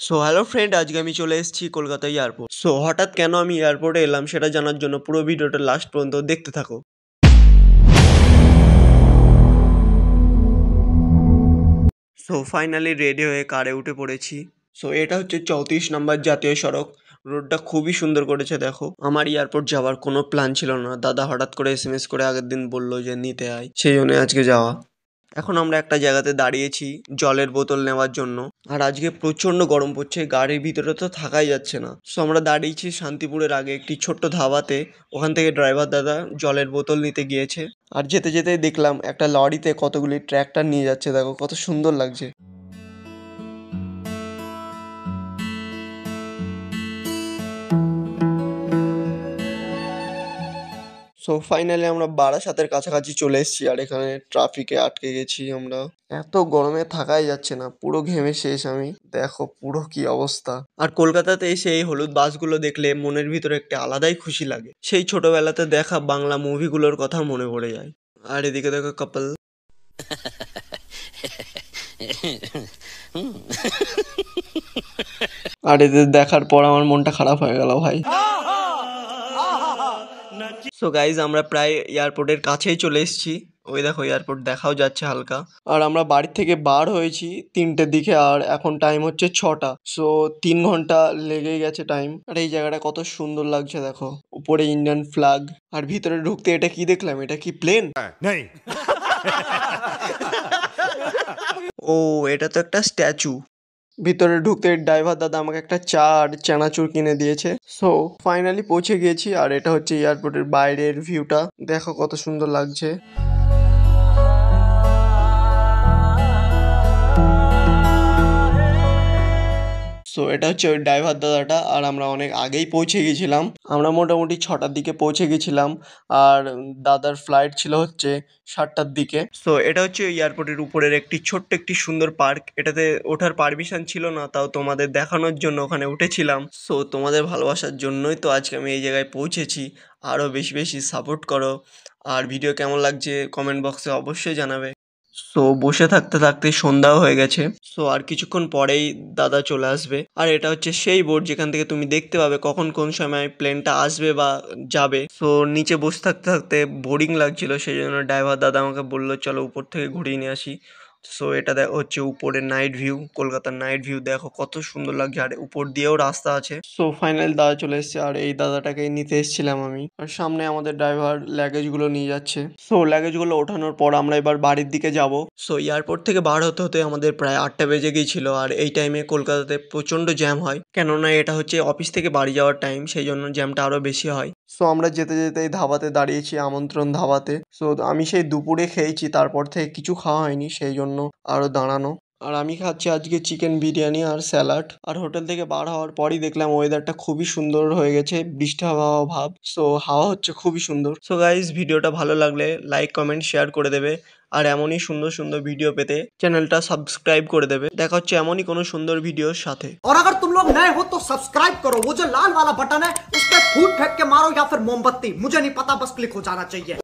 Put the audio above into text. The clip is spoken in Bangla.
সো হ্যালো ফ্রেন্ড, আজকে আমি চলে এসেছি কলকাতা এয়ারপোর্ট। সো হঠাৎ কেন আমি এয়ারপোর্টে এলাম সেটা জানার জন্য পুরো ভিডিওটা লাস্ট পর্যন্ত দেখতে থাকো। সো ফাইনালি রেডি হয়ে কারে উঠে পড়েছি। সো এটা হচ্ছে 34 নম্বর জাতীয় সড়ক। রোডটা খুবই সুন্দর করেছে দেখো। আমার এয়ারপোর্ট যাওয়ার কোনো প্ল্যান ছিল না, দাদা হঠাৎ করে এসএমএস করে আগের দিন বললো যে নিতে আয়, সেই জন্য আজকে যাওয়া। এখন আমরা একটা জায়গাতে দাঁড়িয়েছি জলের বোতল নেওয়ার জন্য। আর আজকে প্রচণ্ড গরম পড়ছে, গাড়ির ভিতরে তো থাকাই যাচ্ছে না। সো আমরা দাঁড়িয়েছি শান্তিপুরের আগে একটি ছোট্ট ধাবাতে। ওখান থেকে ড্রাইভার দাদা জলের বোতল নিতে গিয়েছে। আর যেতে যেতে দেখলাম একটা লরিতে কতগুলি ট্র্যাক্টর নিয়ে যাচ্ছে, দেখো কত সুন্দর লাগছে। সো ফাইনালি আমরা বারাসাতের কাছাকাছি চলে এসেছি, আর এখানে ট্রাফিকে আটকে গেছি আমরা। এত গরমে থাকাই যাচ্ছে না, পুরো ঘেমে শেষ আমি। দেখো পুরো কি অবস্থা। আর কলকাতাতে এসে এই হলুদ বাসগুলো দেখলে মনের ভিতরে একটা আলাদাই খুশি লাগে। সেই ছোটবেলাতে দেখা বাংলা মুভিগুলোর কথা মনে পড়ে যায়। আর এদিকে দেখো কাপল। আর এদের দেখার পর আমার মনটা খারাপ হয়ে গেল ভাই। সো গাইজ, আমরা প্রায় এয়ারপোর্টের কাছেই চলে এসেছি। ওই দেখো এয়ারপোর্ট দেখাও যাচ্ছে হালকা। আর আমরা বাড়ির থেকে বার হয়েছি 3টের দিকে, আর এখন টাইম হচ্ছে 6টা। সো 3 ঘন্টা লেগেই গেছে টাইম। আর এই জায়গাটা কত সুন্দর লাগছে দেখো, উপরে ইন্ডিয়ান ফ্ল্যাগ। আর ভিতরে ঢুকতে এটা কি দেখলাম, এটা কি প্লেন? ও, এটা তো একটা স্ট্যাচু। ভিতরে ঢুকতে ড্রাইভার দাদা আমাকে একটা চা আর চানাচুর কিনে দিয়েছে। সো ফাইনালি পৌঁছে গিয়েছি, আর এটা হচ্ছে এয়ারপোর্টের বাইরের ভিউটা। দেখো কত সুন্দর লাগছে। সো এটা হচ্ছে ওই ড্রাইভার দাদাটা, আর আমরা অনেক আগেই পৌঁছে গেছিলাম। আমরা মোটামুটি 6টার দিকে পৌঁছে গেছিলাম, আর দাদার ফ্লাইট ছিল হচ্ছে 7টার দিকে। সো এটা হচ্ছে এয়ারপোর্টের উপরের একটি ছোট্ট একটি সুন্দর পার্ক। এটাতে ওঠার পারমিশন ছিল না, তাও তোমাদের দেখানোর জন্য ওখানে উঠেছিলাম। সো তোমাদের ভালোবাসার জন্যই তো আজকে আমি এই জায়গায় পৌঁছেছি। আরও বেশি বেশি সাপোর্ট করো। আর ভিডিও কেমন লাগছে কমেন্ট বক্সে অবশ্যই জানাবে। সো বসে থাকতে থাকতে সন্ধ্যাও হয়ে গেছে। সো আর কিছুক্ষণ পরেই দাদা চলে আসবে। আর এটা হচ্ছে সেই বোর্ড যেখান থেকে তুমি দেখতে পাবে কখন কোন সময় প্লেনটা আসবে বা যাবে। সো নিচে বসে থাকতে থাকতে বোরিং লাগছিল, সেই জন্য ড্রাইভার দাদা আমাকে বললো চলো উপর থেকে ঘুরিয়ে নিয়ে আসি। সো এটা হচ্ছে উপরের নাইট ভিউ, কলকাতার নাইট ভিউ। দেখো কত সুন্দর লাগছে, আর উপর দিয়েও রাস্তা আছে। সো ফাইনাল দাদা চলে এসেছে, আর এই দাদাটাকে নিতে এসেছিলাম আমি। আর সামনে আমাদের ড্রাইভার লাগেজগুলো নিয়ে যাচ্ছে। সো লাগেজগুলো ওঠানোর পর আমরা এবার বাড়ির দিকে যাব। সো এয়ারপোর্ট থেকে বার হতে হতে আমাদের প্রায় 8টা বেজে গিয়েছিল। আর এই টাইমে কলকাতাতে প্রচণ্ড জ্যাম হয়, কেননা এটা হচ্ছে অফিস থেকে বাড়ি যাওয়ার টাইম, সেই জন্য জ্যামটা আরও বেশি হয়। সো আমরা যেতে যেতে এই ধাবাতে দাঁড়িয়েছি, আমন্ত্রণ ধাবাতে। সো আমি সেই দুপুরে খেয়েছি, তারপর থেকে কিছু খাওয়া হয়নি, সেই জন্য আরও দাঁড়ানো। আর আমি খাচ্ছি আজকে চিকেন বিরিয়ানি আর স্যালাড। আর হোটেল থেকে বার হওয়ার পরই দেখলাম ওয়েদারটা খুবই সুন্দর হয়ে গেছে, বৃষ্টি হাওয়া ভাব। সো হাওয়া হচ্ছে খুবই সুন্দর। সো গাইজ, ভিডিওটা ভালো লাগলে লাইক কমেন্ট শেয়ার করে দেবে। আর এমনই সুন্দর সুন্দর ভিডিও পেতে চ্যানেলটা সাবস্ক্রাইব করে দেবে। দেখা হচ্ছে এমনই কোনো সুন্দর ভিডিওর সাথে। और अगर तुम लोग नए हो तो सब्सक्राइब करो, वो जो लाल वाला बटन है उस पर फूट फेंक के मारो या फिर मोमबत्ती, मुझे नहीं पता, बस क्लिक हो जाना चाहिए।